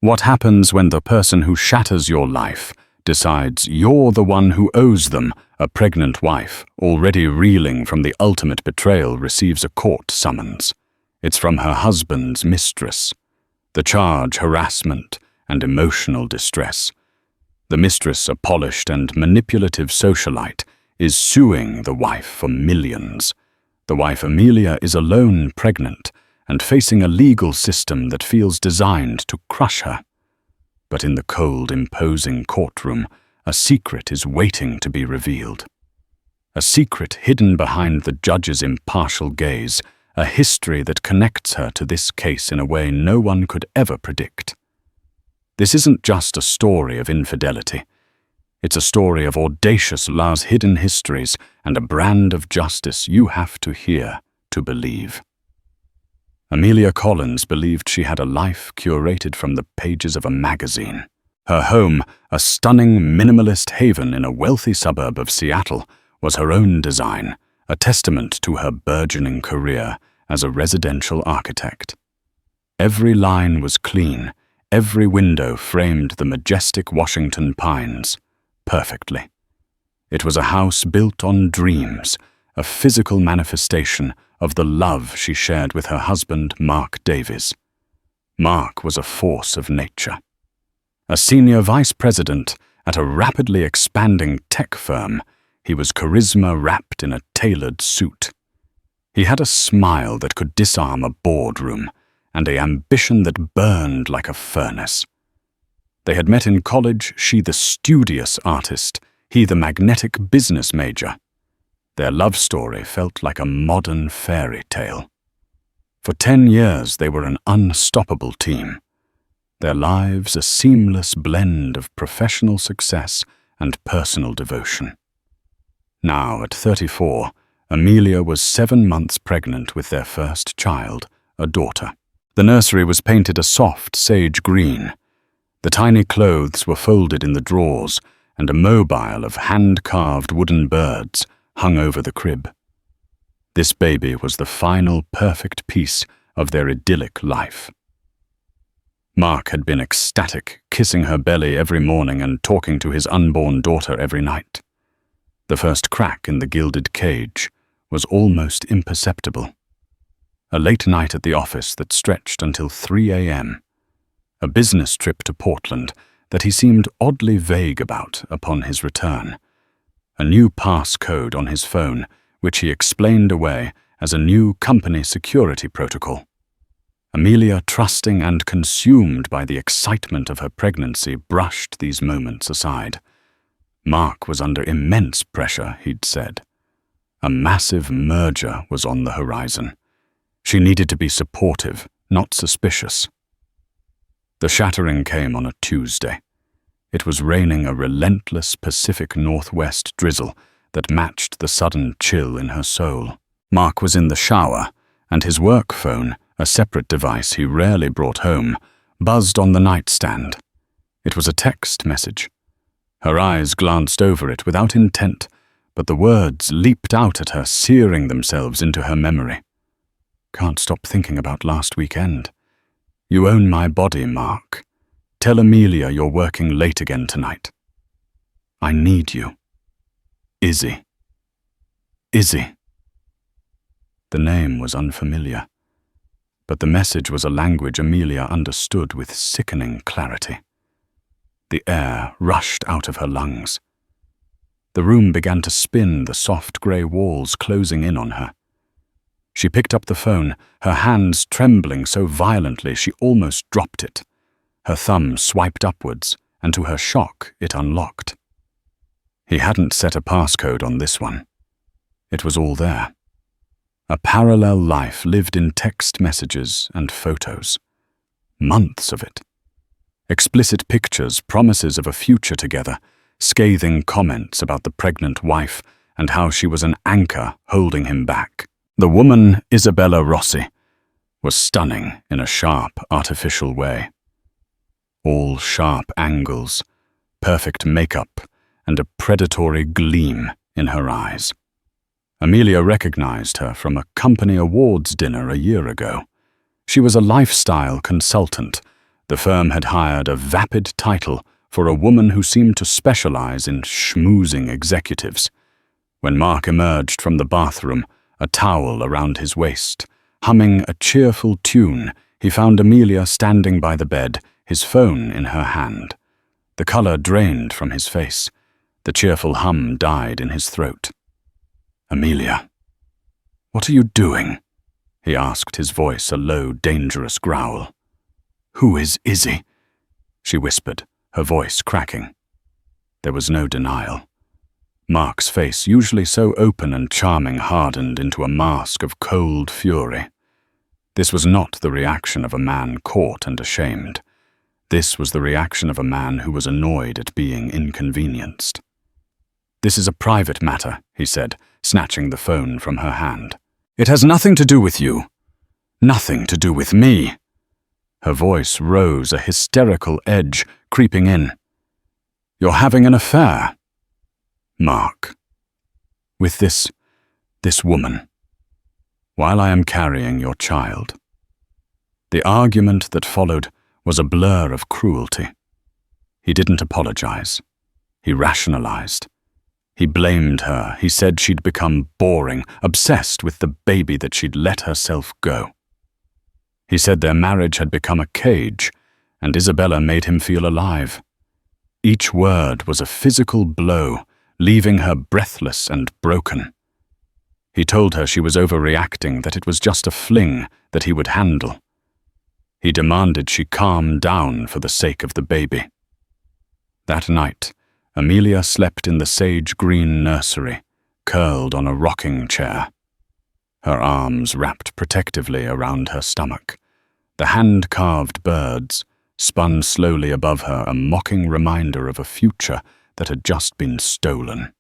What happens when the person who shatters your life decides you're the one who owes them? A pregnant wife, already reeling from the ultimate betrayal, receives a court summons. It's from her husband's mistress. The charge: harassment and emotional distress. The mistress, a polished and manipulative socialite, is suing the wife for millions. The wife, Amelia, is alone pregnant and facing a legal system that feels designed to crush her. But in the cold, imposing courtroom, a secret is waiting to be revealed. A secret hidden behind the judge's impartial gaze, a history that connects her to this case in a way no one could ever predict. This isn't just a story of infidelity. It's a story of audacious love's hidden histories and a brand of justice you have to hear to believe. Amelia Collins believed she had a life curated from the pages of a magazine. Her home, a stunning minimalist haven in a wealthy suburb of Seattle, was her own design, a testament to her burgeoning career as a residential architect. Every line was clean, every window framed the majestic Washington pines perfectly. It was a house built on dreams, a physical manifestation of the love she shared with her husband, Mark Davies. Mark was a force of nature. A senior vice president at a rapidly expanding tech firm, he was charisma wrapped in a tailored suit. He had a smile that could disarm a boardroom and an ambition that burned like a furnace. They had met in college, she the studious artist, he the magnetic business major. Their love story felt like a modern fairy tale. For 10 years they were an unstoppable team. Their lives a seamless blend of professional success and personal devotion. Now, at 34, Amelia was 7 months pregnant with their first child, a daughter. The nursery was painted a soft sage green. The tiny clothes were folded in the drawers, and a mobile of hand-carved wooden birds hung over the crib. This baby was the final perfect piece of their idyllic life. Mark had been ecstatic, kissing her belly every morning and talking to his unborn daughter every night. The first crack in the gilded cage was almost imperceptible. A late night at the office that stretched until 3 a.m. A business trip to Portland that he seemed oddly vague about upon his return. A new passcode on his phone, which he explained away as a new company security protocol. Amelia, trusting and consumed by the excitement of her pregnancy, brushed these moments aside. Mark was under immense pressure, he'd said. A massive merger was on the horizon. She needed to be supportive, not suspicious. The shattering came on a Tuesday. It was raining a relentless Pacific Northwest drizzle that matched the sudden chill in her soul. Mark was in the shower, and his work phone, a separate device he rarely brought home, buzzed on the nightstand. It was a text message. Her eyes glanced over it without intent, but the words leaped out at her, searing themselves into her memory. Can't stop thinking about last weekend. You own my body, Mark. Tell Amelia you're working late again tonight. I need you. Izzy. Izzy. The name was unfamiliar, but the message was a language Amelia understood with sickening clarity. The air rushed out of her lungs. The room began to spin, the soft grey walls closing in on her. She picked up the phone, her hands trembling so violently she almost dropped it. Her thumb swiped upwards, and to her shock, it unlocked. He hadn't set a passcode on this one. It was all there. A parallel life lived in text messages and photos. Months of it. Explicit pictures, promises of a future together, scathing comments about the pregnant wife and how she was an anchor holding him back. The woman, Isabella Rossi, was stunning in a sharp, artificial way. All sharp angles, perfect makeup, and a predatory gleam in her eyes. Amelia recognized her from a company awards dinner a year ago. She was a lifestyle consultant, The firm had hired a vapid title for a woman who seemed to specialize in schmoozing executives. When Mark emerged from the bathroom, a towel around his waist, humming a cheerful tune, he found Amelia standing by the bed, his phone in her hand. The color drained from his face. The cheerful hum died in his throat. "Amelia, what are you doing?" he asked, his voice a low, dangerous growl. "Who is Izzy?" she whispered, her voice cracking. There was no denial. Mark's face, usually so open and charming, hardened into a mask of cold fury. This was not the reaction of a man caught and ashamed. This was the reaction of a man who was annoyed at being inconvenienced. "This is a private matter," he said, snatching the phone from her hand. "It has nothing to do with you. Nothing to do with me." Her voice rose, a hysterical edge creeping in. "You're having an affair, Mark, with this woman, while I am carrying your child." The argument that followed was a blur of cruelty. He didn't apologize. He rationalized. He blamed her. He said she'd become boring, obsessed with the baby that she'd let herself go. He said their marriage had become a cage, and Isabella made him feel alive. Each word was a physical blow, leaving her breathless and broken. He told her she was overreacting, that it was just a fling that he would handle. He demanded she calm down for the sake of the baby. That night, Amelia slept in the sage-green nursery, curled on a rocking chair. Her arms wrapped protectively around her stomach. The hand-carved birds spun slowly above her, a mocking reminder of a future that had just been stolen.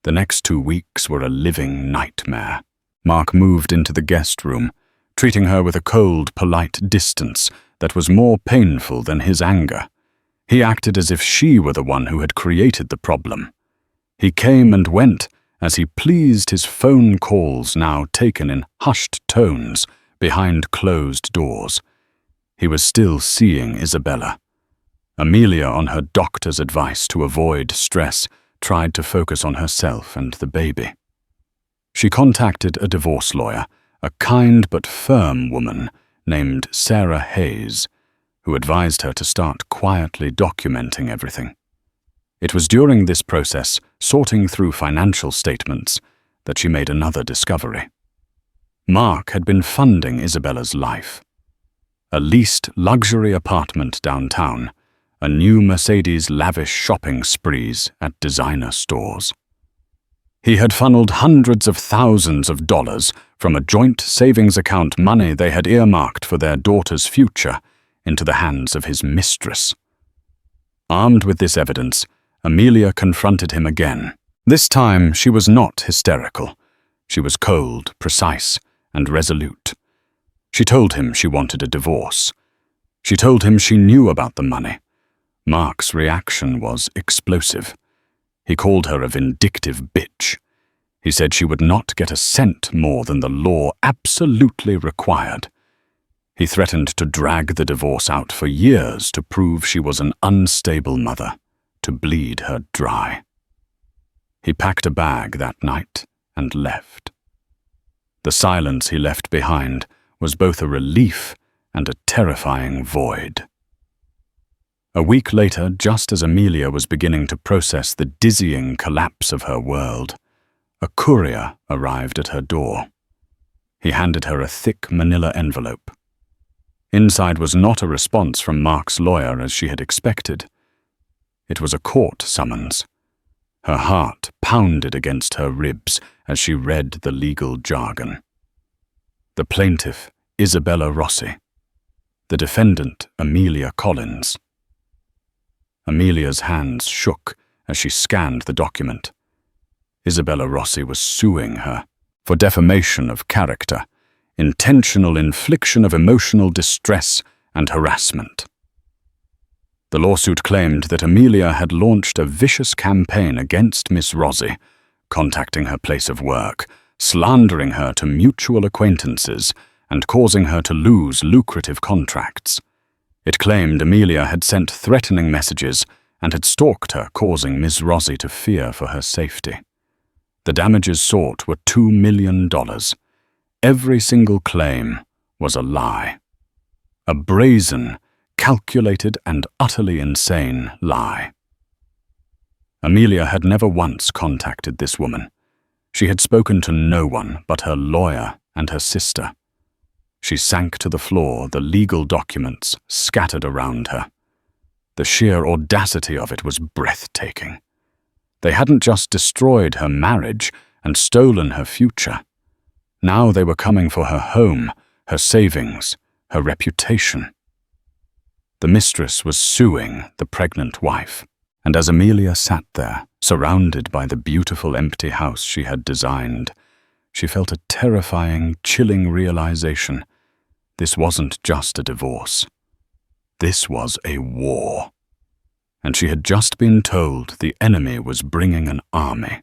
The next 2 weeks were a living nightmare. Mark moved into the guest room, treating her with a cold, polite distance that was more painful than his anger. He acted as if she were the one who had created the problem. He came and went as he pleased, his phone calls now taken in hushed tones behind closed doors. He was still seeing Isabella. Amelia, on her doctor's advice to avoid stress, tried to focus on herself and the baby. She contacted a divorce lawyer, a kind but firm woman named Sarah Hayes, who advised her to start quietly documenting everything. It was during this process, sorting through financial statements, that she made another discovery. Mark had been funding Isabella's life. A leased luxury apartment downtown, a new Mercedes, lavish shopping sprees at designer stores. He had funneled hundreds of thousands of dollars from a joint savings account, money they had earmarked for their daughter's future, into the hands of his mistress. Armed with this evidence, Amelia confronted him again. This time she was not hysterical. She was cold, precise, and resolute. She told him she wanted a divorce. She told him she knew about the money. Mark's reaction was explosive. He called her a vindictive bitch. He said she would not get a cent more than the law absolutely required. He threatened to drag the divorce out for years to prove she was an unstable mother, to bleed her dry. He packed a bag that night and left. The silence he left behind was both a relief and a terrifying void. A week later, just as Amelia was beginning to process the dizzying collapse of her world, a courier arrived at her door. He handed her a thick manila envelope. Inside was not a response from Mark's lawyer as she had expected. It was a court summons. Her heart pounded against her ribs as she read the legal jargon. The plaintiff, Isabella Rossi. The defendant, Amelia Collins. Amelia's hands shook as she scanned the document. Isabella Rossi was suing her for defamation of character, intentional infliction of emotional distress, and harassment. The lawsuit claimed that Amelia had launched a vicious campaign against Miss Rossi, contacting her place of work, slandering her to mutual acquaintances, and causing her to lose lucrative contracts. It claimed Amelia had sent threatening messages and had stalked her, causing Miss Rosie to fear for her safety. The damages sought were $2 million. Every single claim was a lie. A brazen, calculated and utterly insane lie. Amelia had never once contacted this woman. She had spoken to no one but her lawyer and her sister. She sank to the floor, the legal documents scattered around her. The sheer audacity of it was breathtaking. They hadn't just destroyed her marriage and stolen her future. Now they were coming for her home, her savings, her reputation. The mistress was suing the pregnant wife, and as Amelia sat there, surrounded by the beautiful empty house she had designed, she felt a terrifying, chilling realization. This wasn't just a divorce. This was a war. And she had just been told the enemy was bringing an army.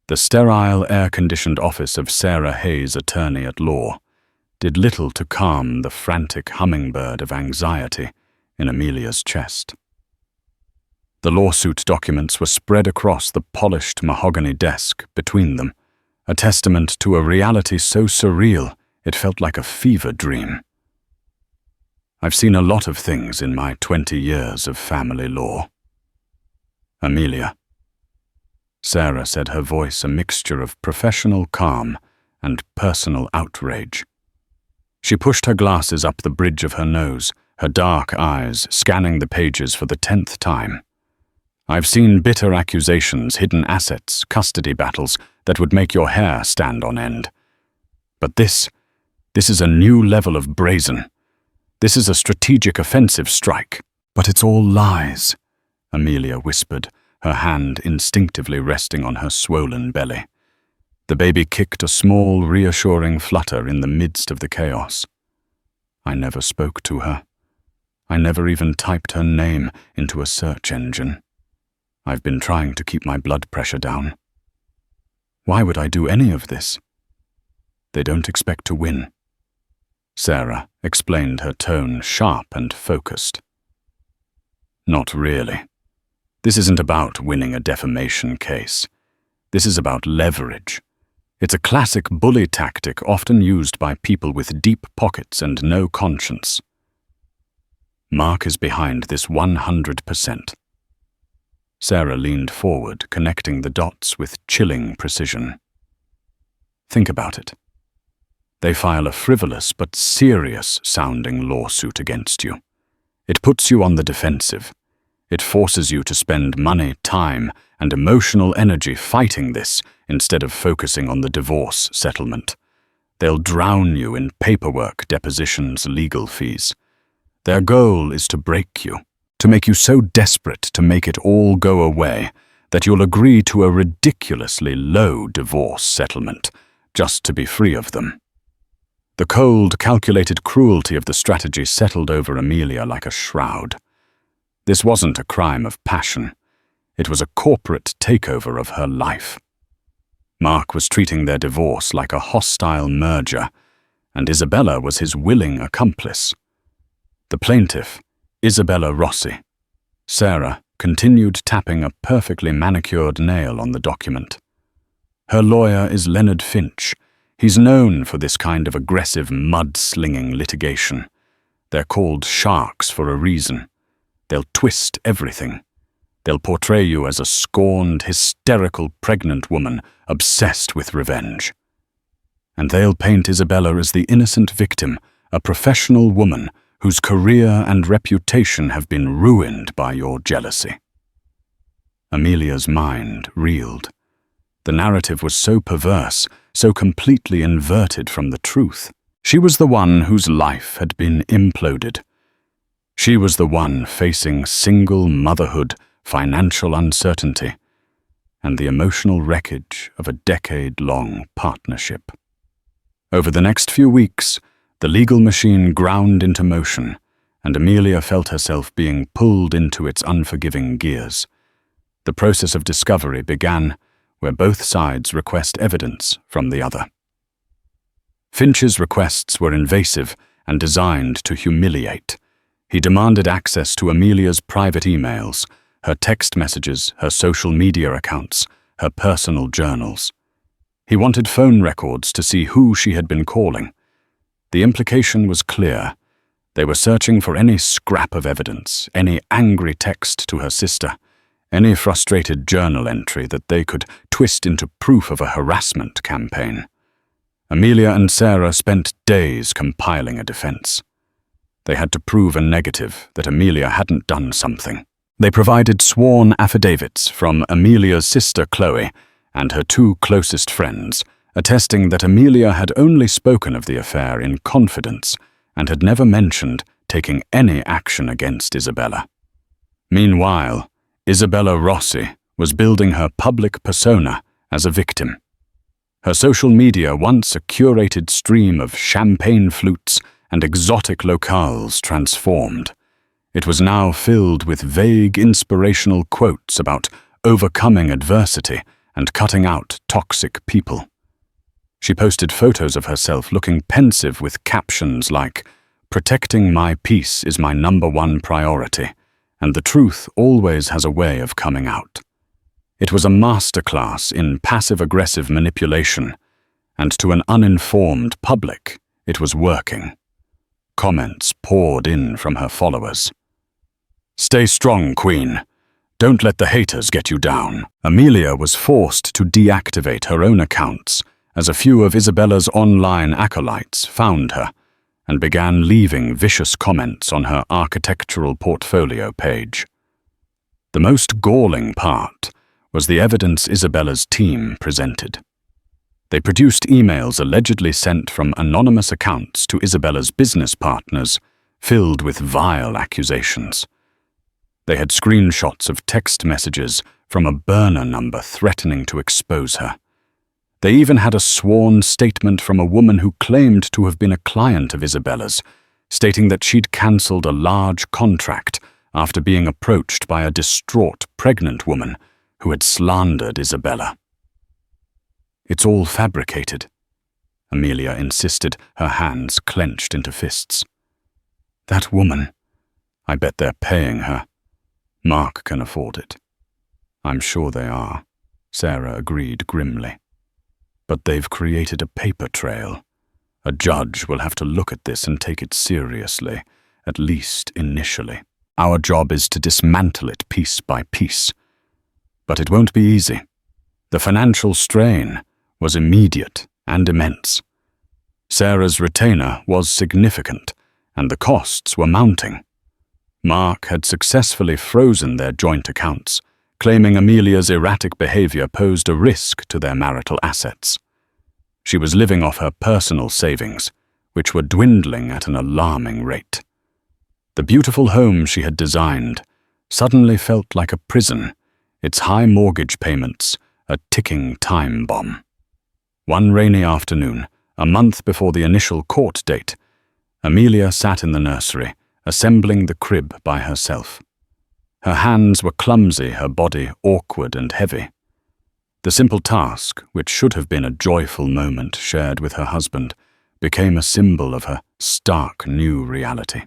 The sterile, air-conditioned office of Sarah Hayes, attorney at law, did little to calm the frantic hummingbird of anxiety in Amelia's chest. The lawsuit documents were spread across the polished mahogany desk between them, a testament to a reality so surreal it felt like a fever dream. I've seen a lot of things in my 20 years of family law. Amelia. Sarah said, her voice a mixture of professional calm and personal outrage. She pushed her glasses up the bridge of her nose, her dark eyes scanning the pages for the 10th time. I've seen bitter accusations, hidden assets, custody battles that would make your hair stand on end. But this is a new level of brazen. This is a strategic offensive strike. But it's all lies, Amelia whispered, her hand instinctively resting on her swollen belly. The baby kicked a small, reassuring flutter in the midst of the chaos. I never spoke to her. I never even typed her name into a search engine. I've been trying to keep my blood pressure down. Why would I do any of this? They don't expect to win. Sarah explained, her tone sharp and focused. Not really. This isn't about winning a defamation case. This is about leverage. It's a classic bully tactic often used by people with deep pockets and no conscience. Mark is behind this 100%. Sarah leaned forward, connecting the dots with chilling precision. Think about it. They file a frivolous but serious-sounding lawsuit against you. It puts you on the defensive. It forces you to spend money, time, and emotional energy fighting this instead of focusing on the divorce settlement. They'll drown you in paperwork, depositions, legal fees. Their goal is to break you, to make you so desperate to make it all go away that you'll agree to a ridiculously low divorce settlement just to be free of them. The cold, calculated cruelty of the strategy settled over Amelia like a shroud. This wasn't a crime of passion. It was a corporate takeover of her life. Mark was treating their divorce like a hostile merger, and Isabella was his willing accomplice. The plaintiff, Isabella Rossi. Sarah continued tapping a perfectly manicured nail on the document. Her lawyer is Leonard Finch. He's known for this kind of aggressive mud-slinging litigation. They're called sharks for a reason. They'll twist everything. They'll portray you as a scorned, hysterical pregnant woman obsessed with revenge. And they'll paint Isabella as the innocent victim, a professional woman whose career and reputation have been ruined by your jealousy. Amelia's mind reeled. The narrative was so perverse, so completely inverted from the truth. She was the one whose life had been imploded. She was the one facing single motherhood, financial uncertainty, and the emotional wreckage of a decade-long partnership. Over the next few weeks, the legal machine ground into motion, and Amelia felt herself being pulled into its unforgiving gears. The process of discovery began where both sides request evidence from the other. Finch's requests were invasive and designed to humiliate. He demanded access to Amelia's private emails, her text messages, her social media accounts, her personal journals. He wanted phone records to see who she had been calling. The implication was clear. They were searching for any scrap of evidence, any angry text to her sister, any frustrated journal entry that they could twist into proof of a harassment campaign. Amelia and Sarah spent days compiling a defense. They had to prove a negative, that Amelia hadn't done something. They provided sworn affidavits from Amelia's sister Chloe and her two closest friends, attesting that Amelia had only spoken of the affair in confidence and had never mentioned taking any action against Isabella. Meanwhile, Isabella Rossi was building her public persona as a victim. Her social media, once a curated stream of champagne flutes and exotic locales, transformed. It was now filled with vague inspirational quotes about overcoming adversity and cutting out toxic people. She posted photos of herself looking pensive with captions like, "Protecting my peace is my #1 priority, and the truth always has a way of coming out." It was a masterclass in passive-aggressive manipulation, and to an uninformed public, it was working. Comments poured in from her followers. "Stay strong, Queen. Don't let the haters get you down." Amelia was forced to deactivate her own accounts as a few of Isabella's online acolytes found her and began leaving vicious comments on her architectural portfolio page. The most galling part was the evidence Isabella's team presented. They produced emails allegedly sent from anonymous accounts to Isabella's business partners, filled with vile accusations. They had screenshots of text messages from a burner number threatening to expose her. They even had a sworn statement from a woman who claimed to have been a client of Isabella's, stating that she'd cancelled a large contract after being approached by a distraught pregnant woman who had slandered Isabella. "It's all fabricated," Amelia insisted, her hands clenched into fists. "That woman, I bet they're paying her. Mark can afford it." "I'm sure they are," Sarah agreed grimly. "But they've created a paper trail. A judge will have to look at this and take it seriously, at least initially. Our job is to dismantle it piece by piece. But it won't be easy. The financial strain was immediate and immense. Sarah's retainer was significant, and the costs were mounting. Mark had successfully frozen their joint accounts, claiming Amelia's erratic behavior posed a risk to their marital assets. She was living off her personal savings, which were dwindling at an alarming rate. The beautiful home she had designed suddenly felt like a prison, its high mortgage payments a ticking time bomb. One rainy afternoon, a month before the initial court date, Amelia sat in the nursery, assembling the crib by herself. Her hands were clumsy, her body awkward and heavy. The simple task, which should have been a joyful moment shared with her husband, became a symbol of her stark new reality.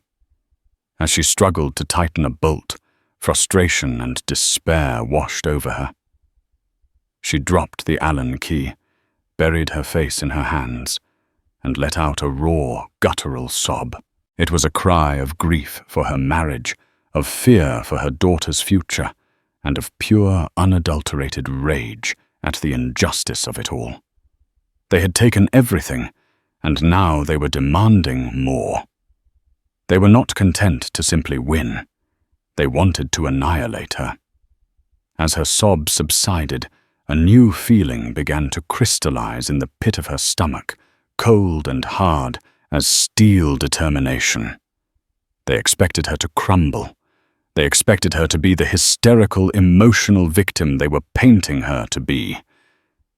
As she struggled to tighten a bolt, frustration and despair washed over her. She dropped the Allen key, buried her face in her hands, and let out a raw, guttural sob. It was a cry of grief for her marriage, of fear for her daughter's future, and of pure, unadulterated rage at the injustice of it all. They had taken everything, and now they were demanding more. They were not content to simply win. They wanted to annihilate her. As her sobs subsided, a new feeling began to crystallize in the pit of her stomach, cold and hard as steel determination. They expected her to crumble. They expected her to be the hysterical, emotional victim they were painting her to be.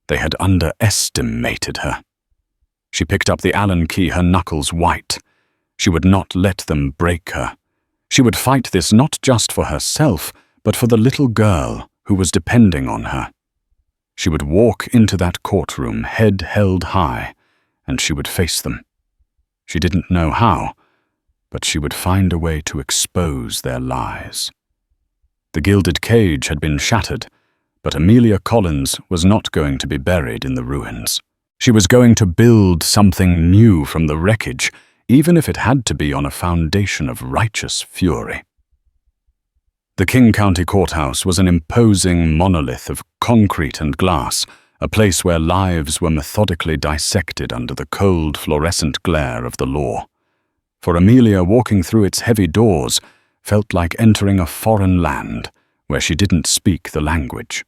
They had underestimated her. She picked up the Allen key, her knuckles white. She would not let them break her. She would fight this not just for herself, but for the little girl who was depending on her. She would walk into that courtroom, head held high, and she would face them. She didn't know how, but she would find a way to expose their lies. The gilded cage had been shattered, but Amelia Collins was not going to be buried in the ruins. She was going to build something new from the wreckage, even if it had to be on a foundation of righteous fury. The King County Courthouse was an imposing monolith of concrete and glass, a place where lives were methodically dissected under the cold, fluorescent glare of the law. For Amelia, walking through its heavy doors felt like entering a foreign land where she didn't speak the language.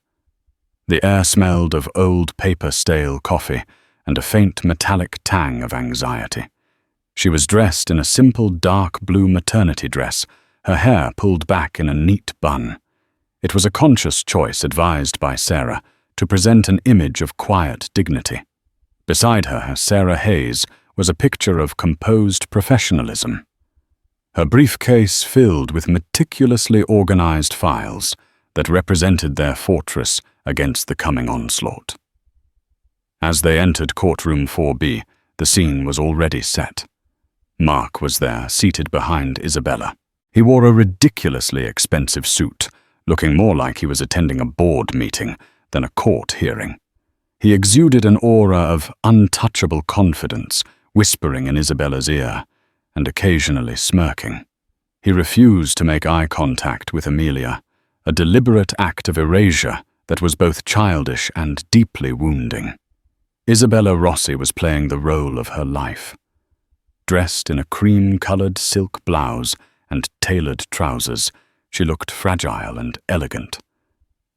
The air smelled of old paper-stale coffee and a faint metallic tang of anxiety. She was dressed in a simple dark blue maternity dress, her hair pulled back in a neat bun. It was a conscious choice advised by Sarah to present an image of quiet dignity. Beside her, Sarah Hayes, was a picture of composed professionalism. Her briefcase filled with meticulously organized files that represented their fortress against the coming onslaught. As they entered courtroom 4B, the scene was already set. Mark was there, seated behind Isabella. He wore a ridiculously expensive suit, looking more like he was attending a board meeting than a court hearing. He exuded an aura of untouchable confidence, whispering in Isabella's ear, and occasionally smirking. He refused to make eye contact with Amelia, a deliberate act of erasure that was both childish and deeply wounding. Isabella Rossi was playing the role of her life. Dressed in a cream-colored silk blouse and tailored trousers, she looked fragile and elegant.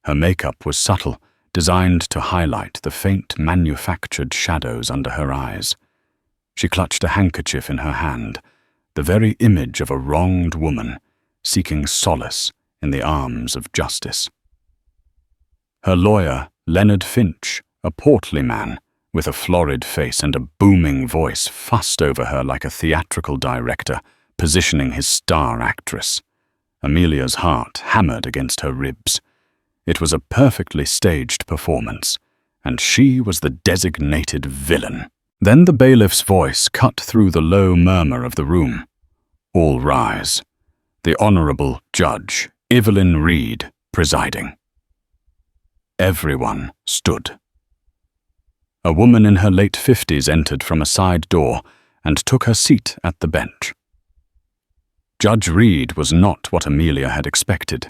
Her makeup was subtle, designed to highlight the faint manufactured shadows under her eyes. She clutched a handkerchief in her hand, the very image of a wronged woman seeking solace in the arms of justice. Her lawyer, Leonard Finch, a portly man with a florid face and a booming voice, fussed over her like a theatrical director positioning his star actress. Amelia's heart hammered against her ribs. It was a perfectly staged performance, and she was the designated villain. Then the bailiff's voice cut through the low murmur of the room. All rise. The Honorable Judge Evelyn Reed presiding. Everyone stood. A woman in her late 50s entered from a side door and took her seat at the bench. Judge Reed was not what Amelia had expected.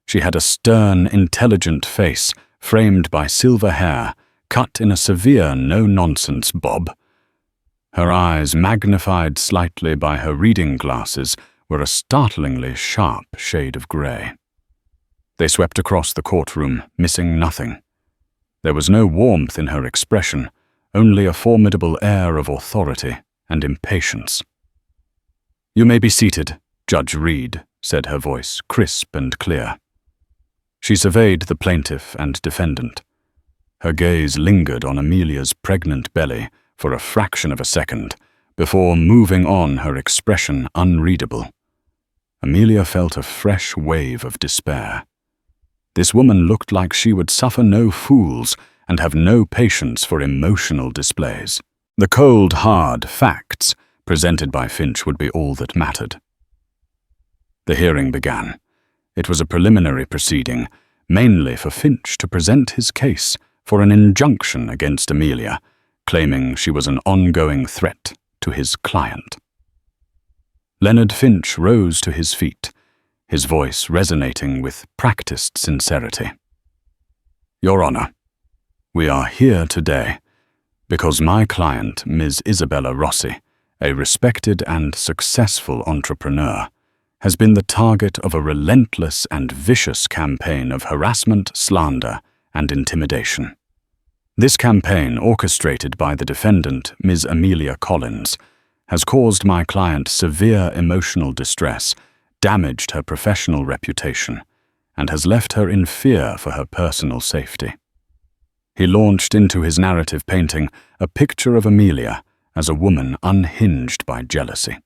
She had a stern, intelligent face framed by silver hair, cut in a severe no-nonsense bob. Her eyes, magnified slightly by her reading glasses, were a startlingly sharp shade of grey. They swept across the courtroom, missing nothing. There was no warmth in her expression, only a formidable air of authority and impatience. "You may be seated, Judge Reed," said her voice, crisp and clear. She surveyed the plaintiff and defendant. Her gaze lingered on Amelia's pregnant belly for a fraction of a second, before moving on, her expression unreadable. Amelia felt a fresh wave of despair. This woman looked like she would suffer no fools and have no patience for emotional displays. The cold, hard facts presented by Finch would be all that mattered. The hearing began. It was a preliminary proceeding, mainly for Finch to present his case for an injunction against Amelia, claiming she was an ongoing threat to his client. Leonard Finch rose to his feet, his voice resonating with practiced sincerity. "Your Honor, we are here today because my client, Ms. Isabella Rossi, a respected and successful entrepreneur, has been the target of a relentless and vicious campaign of harassment, slander, and intimidation. This campaign, orchestrated by the defendant, Ms. Amelia Collins, has caused my client severe emotional distress, damaged her professional reputation, and has left her in fear for her personal safety." He launched into his narrative painting a picture of Amelia as a woman unhinged by jealousy.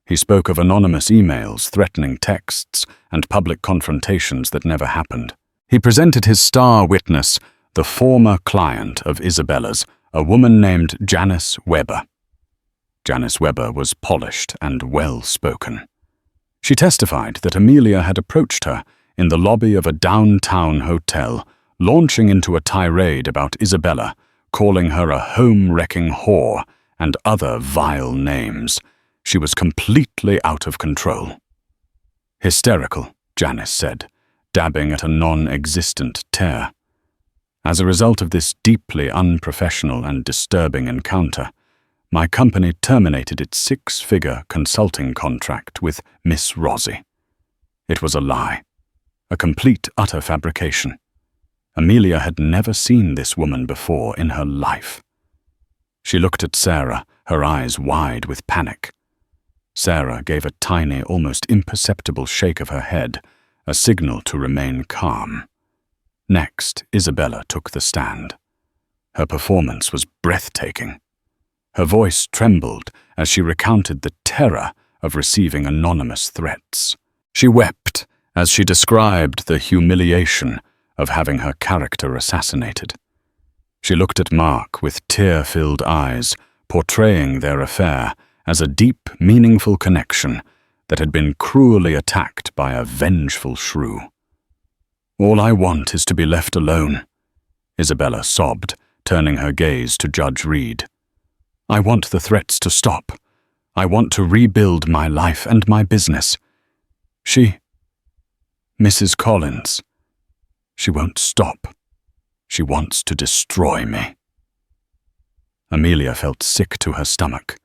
He spoke of anonymous emails, threatening texts, and public confrontations that never happened. He presented his star witness, the former client of Isabella's, a woman named Janice Weber. Janice Webber was polished and well-spoken. She testified that Amelia had approached her in the lobby of a downtown hotel, launching into a tirade about Isabella, calling her a home-wrecking whore and other vile names. She was completely out of control. Hysterical, Janice said, dabbing at a non-existent tear. As a result of this deeply unprofessional and disturbing encounter, my company terminated its 6-figure consulting contract with Miss Rosie. It was a lie, a complete, utter fabrication. Amelia had never seen this woman before in her life. She looked at Sarah, her eyes wide with panic. Sarah gave a tiny, almost imperceptible shake of her head, a signal to remain calm. Next, Isabella took the stand. Her performance was breathtaking. Her voice trembled as she recounted the terror of receiving anonymous threats. She wept as she described the humiliation of having her character assassinated. She looked at Mark with tear-filled eyes, portraying their affair as a deep, meaningful connection that had been cruelly attacked by a vengeful shrew. "All I want is to be left alone," Isabella sobbed, turning her gaze to Judge Reed. "I want the threats to stop. I want to rebuild my life and my business. Mrs. Collins, she won't stop. She wants to destroy me." Amelia felt sick to her stomach.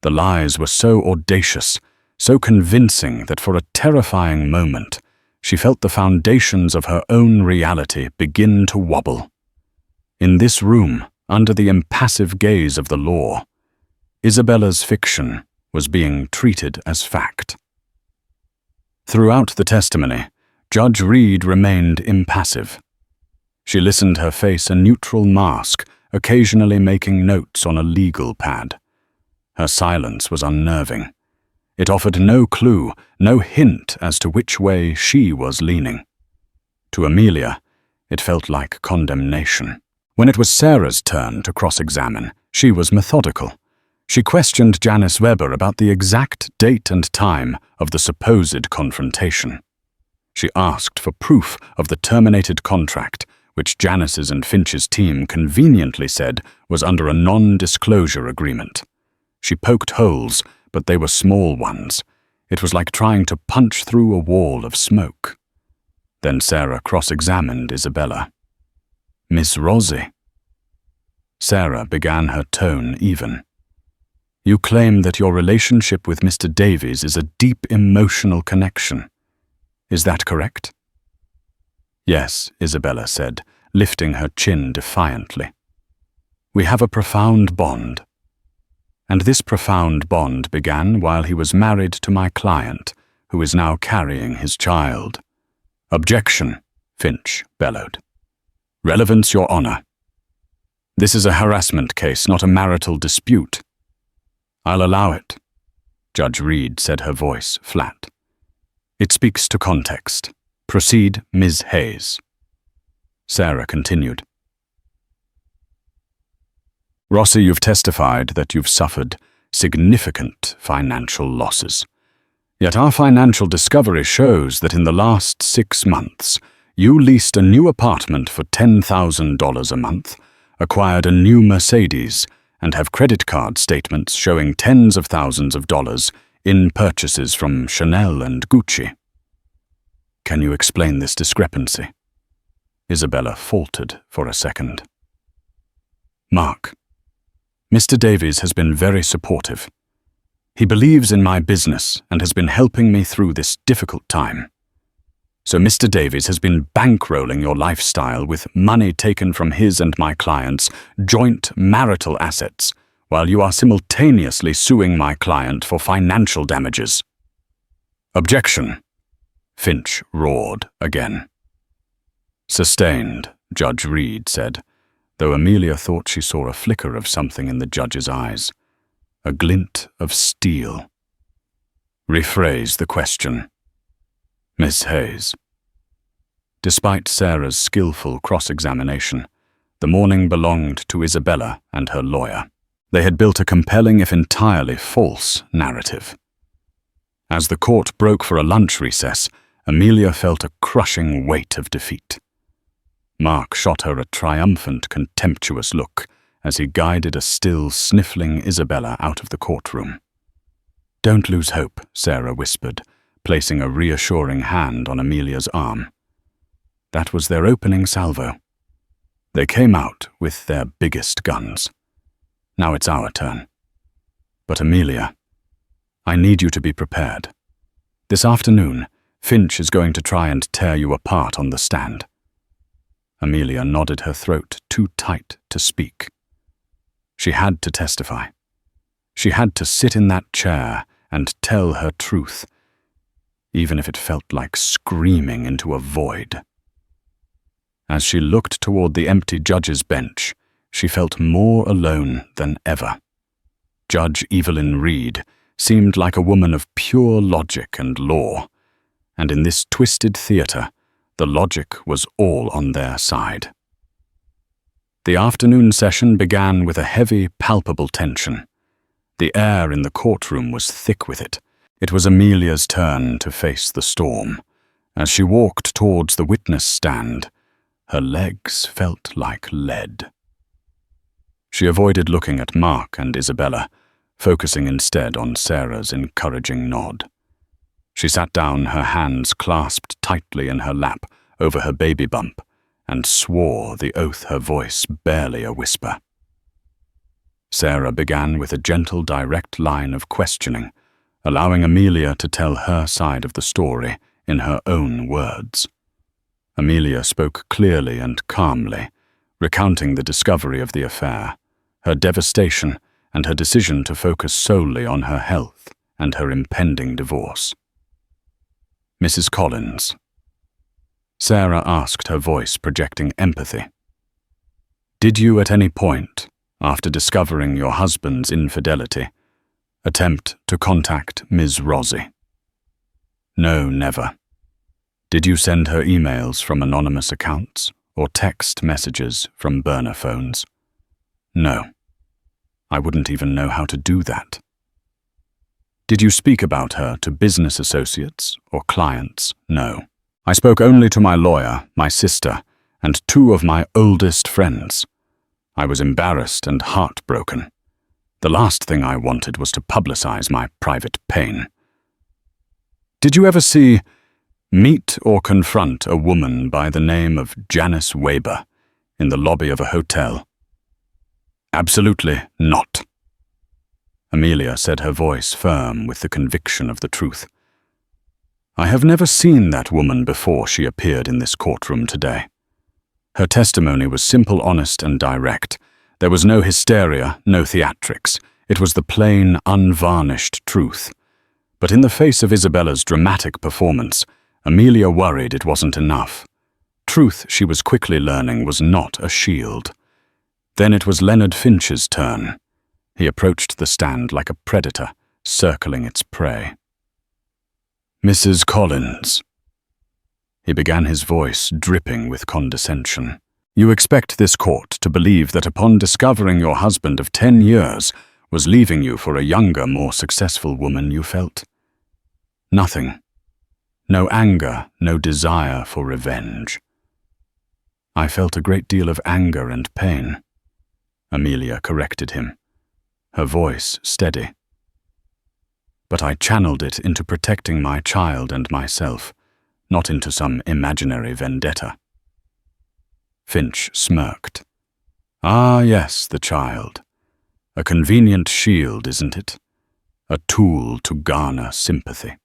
The lies were so audacious, so convincing that for a terrifying moment, she felt the foundations of her own reality begin to wobble. In this room, under the impassive gaze of the law, Isabella's fiction was being treated as fact. Throughout the testimony, Judge Reed remained impassive. She listened, her face a neutral mask, occasionally making notes on a legal pad. Her silence was unnerving. It offered no clue, no hint as to which way she was leaning. To Amelia, it felt like condemnation. When it was Sarah's turn to cross-examine, she was methodical. She questioned Janice Webber about the exact date and time of the supposed confrontation. She asked for proof of the terminated contract, which Janice's and Finch's team conveniently said was under a non-disclosure agreement. She poked holes, but they were small ones. It was like trying to punch through a wall of smoke. Then Sarah cross-examined Isabella. "Miss Rosie." Sarah began, her tone even. "You claim that your relationship with Mr. Davies is a deep emotional connection. Is that correct?" "Yes," Isabella said, lifting her chin defiantly. "We have a profound bond. And this profound bond began while he was married to my client, who is now carrying his child." "Objection," Finch bellowed. "Relevance, Your Honor. This is a harassment case, not a marital dispute." "I'll allow it," Judge Reed said, her voice flat. "It speaks to context. Proceed, Ms. Hayes." Sarah continued. "Rossi, you've testified that you've suffered significant financial losses. Yet our financial discovery shows that in the last 6 months, you leased a new apartment for $10,000 a month, acquired a new Mercedes, and have credit card statements showing tens of thousands of dollars in purchases from Chanel and Gucci. Can you explain this discrepancy?" Isabella faltered for a second. "Mark, Mr. Davies has been very supportive. He believes in my business and has been helping me through this difficult time. So Mr. Davies has been bankrolling your lifestyle with money taken from his and my clients' joint marital assets, while you are simultaneously suing my client for financial damages." "Objection," Finch roared again. "Sustained," Judge Reed said, though Amelia thought she saw a flicker of something in the judge's eyes, a glint of steel. "Rephrase the question, Miss Hayes." Despite Sarah's skillful cross-examination, the morning belonged to Isabella and her lawyer. They had built a compelling, if entirely false, narrative. As the court broke for a lunch recess, Amelia felt a crushing weight of defeat. Mark shot her a triumphant, contemptuous look as he guided a still, sniffling Isabella out of the courtroom. "Don't lose hope," Sarah whispered, placing a reassuring hand on Amelia's arm. That was their opening salvo. They came out with their biggest guns. Now it's our turn. But Amelia, I need you to be prepared. This afternoon, Finch is going to try and tear you apart on the stand. Amelia nodded, her throat too tight to speak. She had to testify. She had to sit in that chair and tell her truth, even if it felt like screaming into a void. As she looked toward the empty judge's bench, she felt more alone than ever. Judge Evelyn Reed seemed like a woman of pure logic and law, and in this twisted theater, the logic was all on their side. The afternoon session began with a heavy, palpable tension. The air in the courtroom was thick with it. It was Amelia's turn to face the storm. As she walked towards the witness stand, her legs felt like lead. She avoided looking at Mark and Isabella, focusing instead on Sarah's encouraging nod. She sat down, her hands clasped tightly in her lap over her baby bump, and swore the oath, her voice barely a whisper. Sarah began with a gentle, direct line of questioning, allowing Amelia to tell her side of the story in her own words. Amelia spoke clearly and calmly, recounting the discovery of the affair, her devastation, and her decision to focus solely on her health and her impending divorce. "Mrs. Collins," Sarah asked, her voice projecting empathy, "did you at any point, after discovering your husband's infidelity, attempt to contact Ms. Rossi?" "No, never." "Did you send her emails from anonymous accounts or text messages from burner phones?" "No. I wouldn't even know how to do that." "Did you speak about her to business associates or clients?" "No. I spoke only to my lawyer, my sister, and 2 of my oldest friends. I was embarrassed and heartbroken. The last thing I wanted was to publicize my private pain." "Did you ever meet or confront a woman by the name of Janice Weber in the lobby of a hotel?" "Absolutely not." Amelia said, her voice firm with the conviction of the truth. "I have never seen that woman before she appeared in this courtroom today." Her testimony was simple, honest, and direct. There was no hysteria, no theatrics. It was the plain, unvarnished truth. But in the face of Isabella's dramatic performance, Amelia worried it wasn't enough. Truth, she was quickly learning, was not a shield. Then it was Leonard Finch's turn. He approached the stand like a predator, circling its prey. "Mrs. Collins," he began, his voice dripping with condescension, "you expect this court to believe that upon discovering your husband of 10 years was leaving you for a younger, more successful woman, you felt nothing. No anger, no desire for revenge." "I felt a great deal of anger and pain," Amelia corrected him, her voice steady. "But I channeled it into protecting my child and myself, not into some imaginary vendetta." Finch smirked. "Ah, yes, the child. A convenient shield, isn't it? A tool to garner sympathy."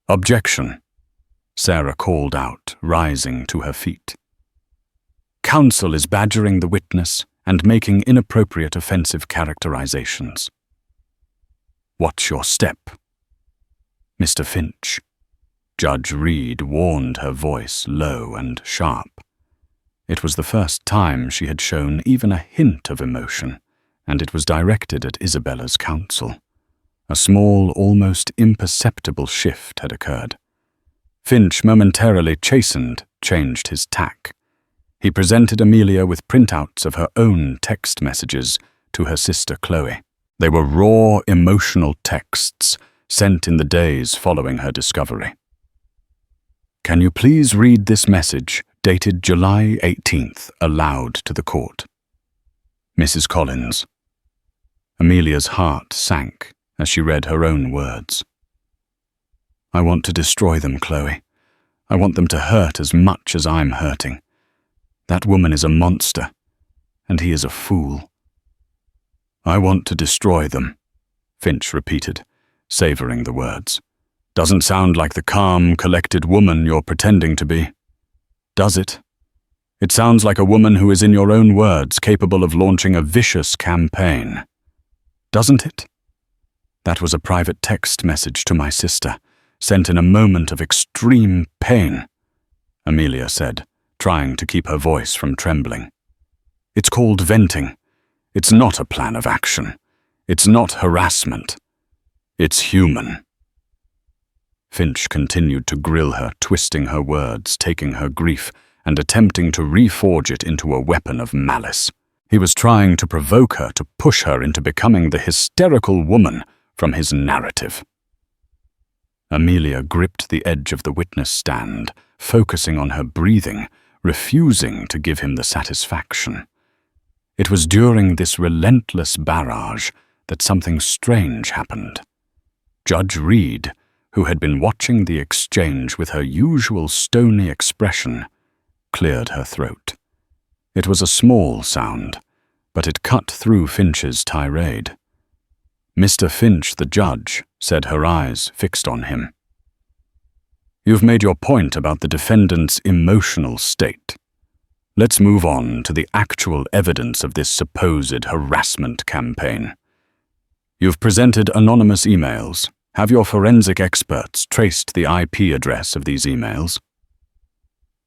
"Objection," Sarah called out, rising to her feet. "Counsel is badgering the witness and making inappropriate, offensive characterizations." "What's your step?" "Mr. Finch," Judge Reed warned, her voice low and sharp. It was the first time she had shown even a hint of emotion, and it was directed at Isabella's counsel. A small, almost imperceptible shift had occurred. Finch, momentarily chastened, changed his tack. He presented Amelia with printouts of her own text messages to her sister Chloe. They were raw, emotional texts sent in the days following her discovery. "Can you please read this message, dated July 18th, aloud to the court?" Mrs. Collins. Amelia's heart sank as she read her own words. "I want to destroy them, Chloe. I want them to hurt as much as I'm hurting. That woman is a monster, and he is a fool." "I want to destroy them," Finch repeated, savoring the words. "Doesn't sound like the calm, collected woman you're pretending to be. Does it? It sounds like a woman who is, in your own words, capable of launching a vicious campaign. Doesn't it?" "That was a private text message to my sister, sent in a moment of extreme pain," Amelia said, trying to keep her voice from trembling. "It's called venting. It's not a plan of action. It's not harassment. It's human." Finch continued to grill her, twisting her words, taking her grief, and attempting to reforge it into a weapon of malice. He was trying to provoke her, to push her into becoming the hysterical woman from his narrative. Amelia gripped the edge of the witness stand, focusing on her breathing, refusing to give him the satisfaction. It was during this relentless barrage that something strange happened. Judge Reed, who had been watching the exchange with her usual stony expression, cleared her throat. It was a small sound, but it cut through Finch's tirade. "Mr. Finch, the judge," said, her eyes fixed on him. "You've made your point about the defendant's emotional state. Let's move on to the actual evidence of this supposed harassment campaign. You've presented anonymous emails. Have your forensic experts traced the IP address of these emails?"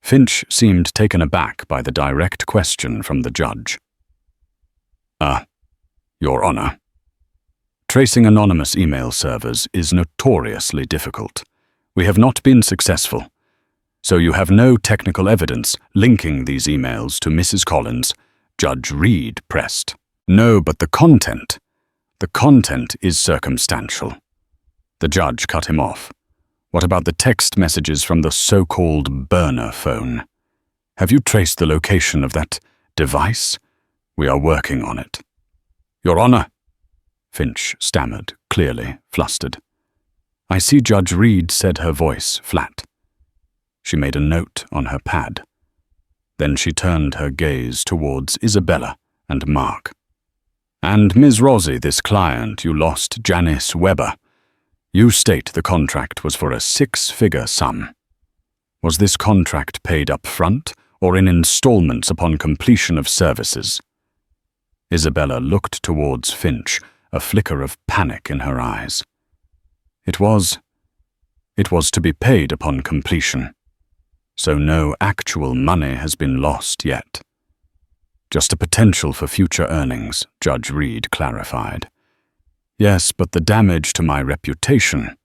Finch seemed taken aback by the direct question from the judge. Your Honor. Tracing anonymous email servers is notoriously difficult. We have not been successful. So you have no technical evidence linking these emails to Mrs. Collins, Judge Reed pressed. "No, but the content is circumstantial." The judge cut him off. "What about the text messages from the so-called burner phone? Have you traced the location of that device? We are working on it." "Your Honor," Finch stammered, clearly flustered. "I see Judge Reed," said, her voice flat. She made a note on her pad. Then she turned her gaze towards Isabella and Mark. "And Ms. Rossi, this client you lost, Janice Weber. You state the contract was for a 6-figure sum. Was this contract paid up front or in installments upon completion of services?" Isabella looked towards Finch, a flicker of panic in her eyes. It was to be paid upon completion. So no actual money has been lost yet. Just a potential for future earnings, Judge Reed clarified. "Yes, but the damage to my reputation."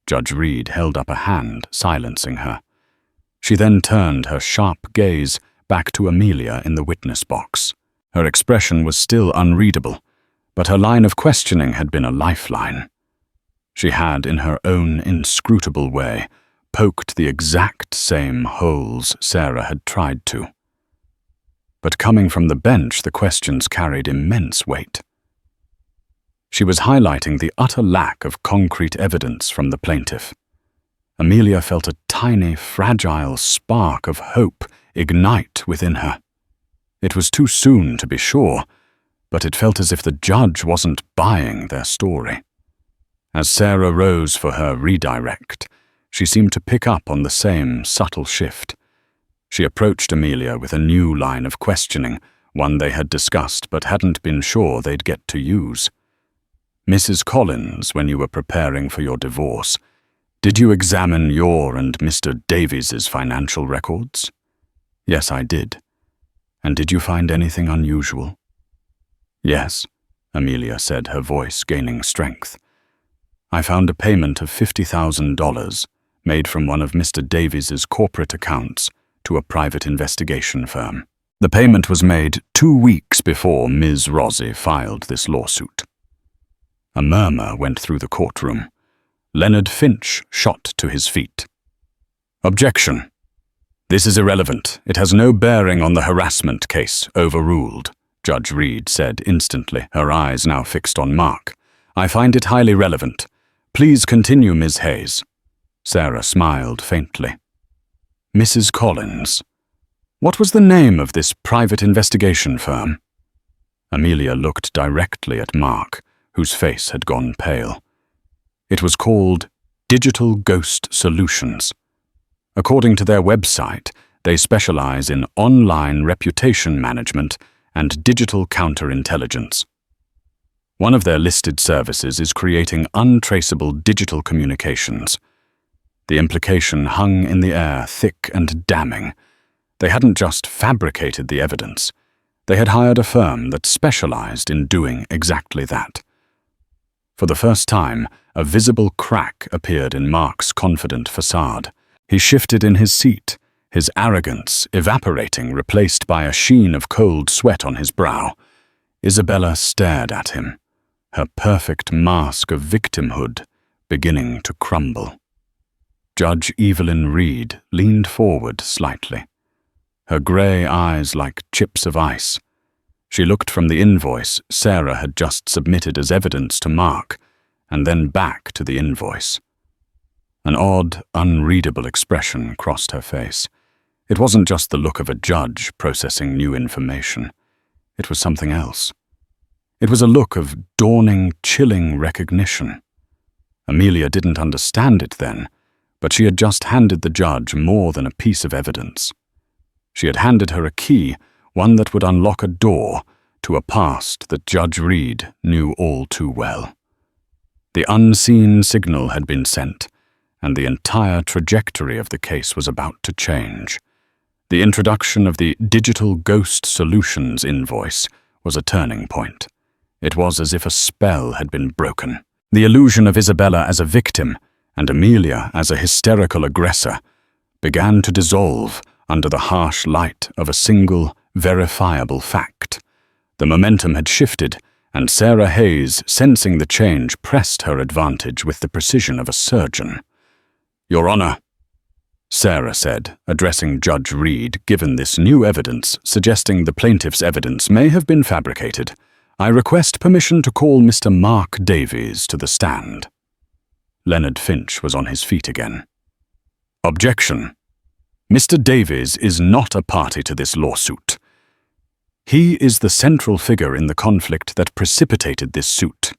Judge Reed held up a hand, silencing her. She then turned her sharp gaze back to Amelia in the witness box. Her expression was still unreadable, but her line of questioning had been a lifeline. She had, in her own inscrutable way, poked the exact same holes Sarah had tried to. But coming from the bench, the questions carried immense weight. She was highlighting the utter lack of concrete evidence from the plaintiff. Amelia felt a tiny, fragile spark of hope ignite within her. It was too soon to be sure, but it felt as if the judge wasn't buying their story. As Sarah rose for her redirect, she seemed to pick up on the same subtle shift. She approached Amelia with a new line of questioning, one they had discussed but hadn't been sure they'd get to use. "Mrs. Collins, when you were preparing for your divorce, did you examine your and Mr. Davies's financial records?" "Yes, I did." "And did you find anything unusual?" "Yes," Amelia said, her voice gaining strength. "I found a payment of $50,000 made from one of Mr. Davies's corporate accounts to a private investigation firm." The payment was made 2 weeks before Ms. Rossi filed this lawsuit. A murmur went through the courtroom. Leonard Finch shot to his feet. Objection. This is irrelevant. It has no bearing on the harassment case. Overruled, Judge Reed said instantly, her eyes now fixed on Mark. I find it highly relevant. Please continue, Ms. Hayes. Sarah smiled faintly. Mrs. Collins. What was the name of this private investigation firm? Amelia looked directly at Mark, whose face had gone pale. It was called Digital Ghost Solutions. According to their website, they specialize in online reputation management and digital counterintelligence. One of their listed services is creating untraceable digital communications. The implication hung in the air, thick and damning. They hadn't just fabricated the evidence. They had hired a firm that specialized in doing exactly that. For the first time, a visible crack appeared in Mark's confident facade. He shifted in his seat, his arrogance evaporating, replaced by a sheen of cold sweat on his brow. Isabella stared at him, her perfect mask of victimhood beginning to crumble. Judge Evelyn Reed leaned forward slightly, her grey eyes like chips of ice. She looked from the invoice Sarah had just submitted as evidence to Mark, and then back to the invoice. An odd, unreadable expression crossed her face. It wasn't just the look of a judge processing new information. It was something else. It was a look of dawning, chilling recognition. Amelia didn't understand it then, but she had just handed the judge more than a piece of evidence. She had handed her a key, one that would unlock a door to a past that Judge Reed knew all too well. The unseen signal had been sent, and the entire trajectory of the case was about to change. The introduction of the Digital Ghost Solutions invoice was a turning point. It was as if a spell had been broken. The illusion of Isabella as a victim and Amelia as a hysterical aggressor began to dissolve under the harsh light of a single, verifiable fact. The momentum had shifted, and Sarah Hayes, sensing the change, pressed her advantage with the precision of a surgeon. Your Honor, Sarah said, addressing Judge Reed, given this new evidence suggesting the plaintiff's evidence may have been fabricated, I request permission to call Mr. Mark Davies to the stand. Leonard Finch was on his feet again. Objection. Mr. Davies is not a party to this lawsuit. He is the central figure in the conflict that precipitated this suit,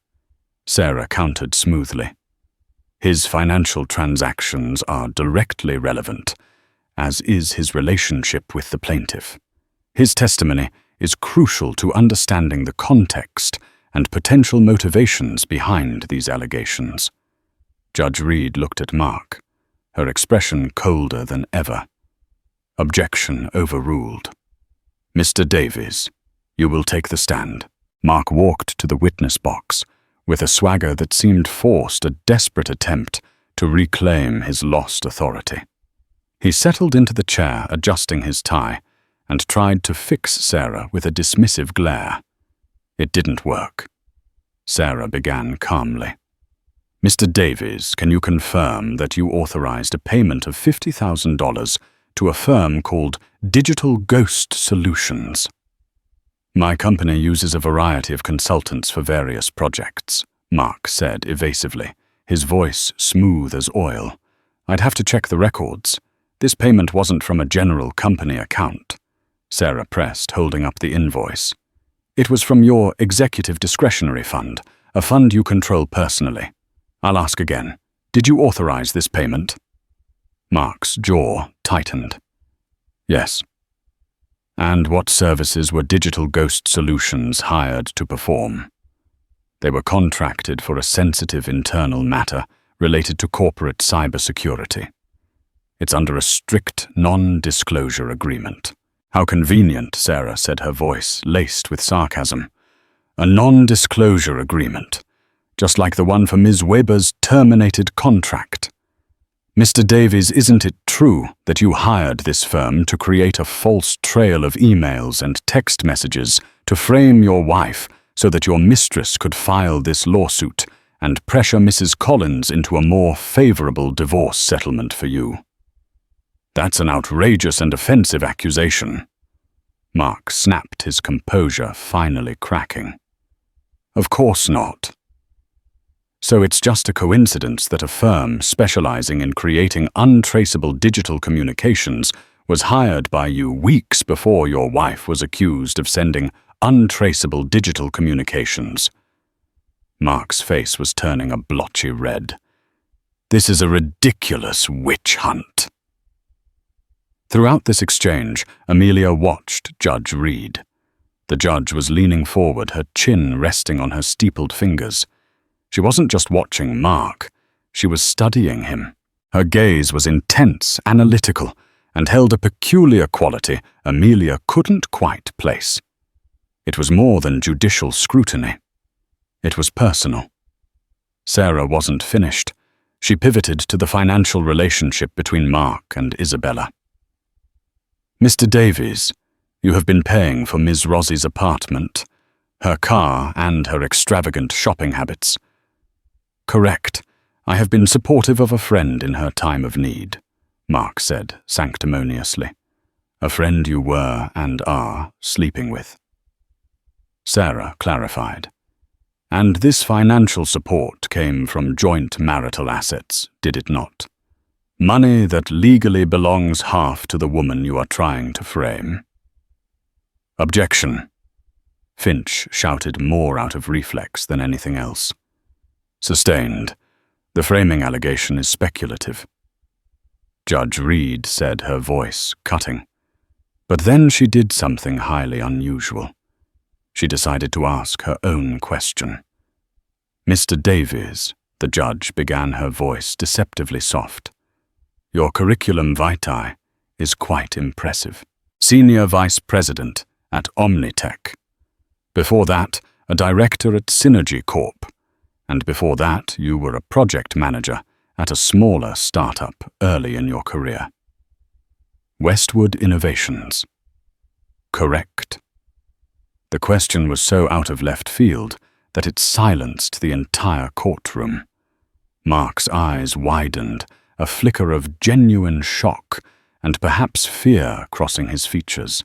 Sarah countered smoothly. His financial transactions are directly relevant, as is his relationship with the plaintiff. His testimony is crucial to understanding the context and potential motivations behind these allegations. Judge Reed looked at Mark, her expression colder than ever. Objection overruled. Mr. Davies, you will take the stand. Mark walked to the witness box with a swagger that seemed forced, a desperate attempt to reclaim his lost authority. He settled into the chair, adjusting his tie, and tried to fix Sarah with a dismissive glare. It didn't work. Sarah began calmly. Mr. Davies, can you confirm that you authorized a payment of $50,000 to a firm called Digital Ghost Solutions? My company uses a variety of consultants for various projects, Mark said evasively, his voice smooth as oil. I'd have to check the records. This payment wasn't from a general company account. Sarah pressed, holding up the invoice. It was from your executive discretionary fund, a fund you control personally. I'll ask again. Did you authorize this payment? Mark's jaw tightened. Yes. And what services were Digital Ghost Solutions hired to perform? They were contracted for a sensitive internal matter related to corporate cybersecurity. It's under a strict non-disclosure agreement. How convenient, Sarah said, her voice laced with sarcasm. A non-disclosure agreement, just like the one for Ms. Weber's terminated contract. Mr. Davies, isn't it true true that you hired this firm to create a false trail of emails and text messages to frame your wife so that your mistress could file this lawsuit and pressure Mrs. Collins into a more favorable divorce settlement for you? That's an outrageous and offensive accusation. Mark snapped, his composure finally cracking. Of course not. So it's just a coincidence that a firm specializing in creating untraceable digital communications was hired by you weeks before your wife was accused of sending untraceable digital communications. Mark's face was turning a blotchy red. This is a ridiculous witch hunt. Throughout this exchange, Amelia watched Judge Reed. The judge was leaning forward, her chin resting on her steepled fingers. She wasn't just watching Mark, she was studying him. Her gaze was intense, analytical, and held a peculiar quality Amelia couldn't quite place. It was more than judicial scrutiny. It was personal. Sarah wasn't finished. She pivoted to the financial relationship between Mark and Isabella. Mr. Davies, you have been paying for Ms. Rossie's apartment, her car, and her extravagant shopping habits. Correct. I have been supportive of a friend in her time of need, Mark said sanctimoniously. A friend you were and are sleeping with. Sarah clarified. And this financial support came from joint marital assets, did it not? Money that legally belongs half to the woman you are trying to frame. Objection. Finch shouted more out of reflex than anything else. Sustained. The framing allegation is speculative. Judge Reed said, her voice cutting. But then she did something highly unusual. She decided to ask her own question. Mr. Davies, the judge began, her voice deceptively soft. Your curriculum vitae is quite impressive. Senior Vice President at Omnitech. Before that, a director at Synergy Corp. And before that, you were a project manager at a smaller startup early in your career. Westwood Innovations. Correct. The question was so out of left field that it silenced the entire courtroom. Mark's eyes widened, a flicker of genuine shock and perhaps fear crossing his features.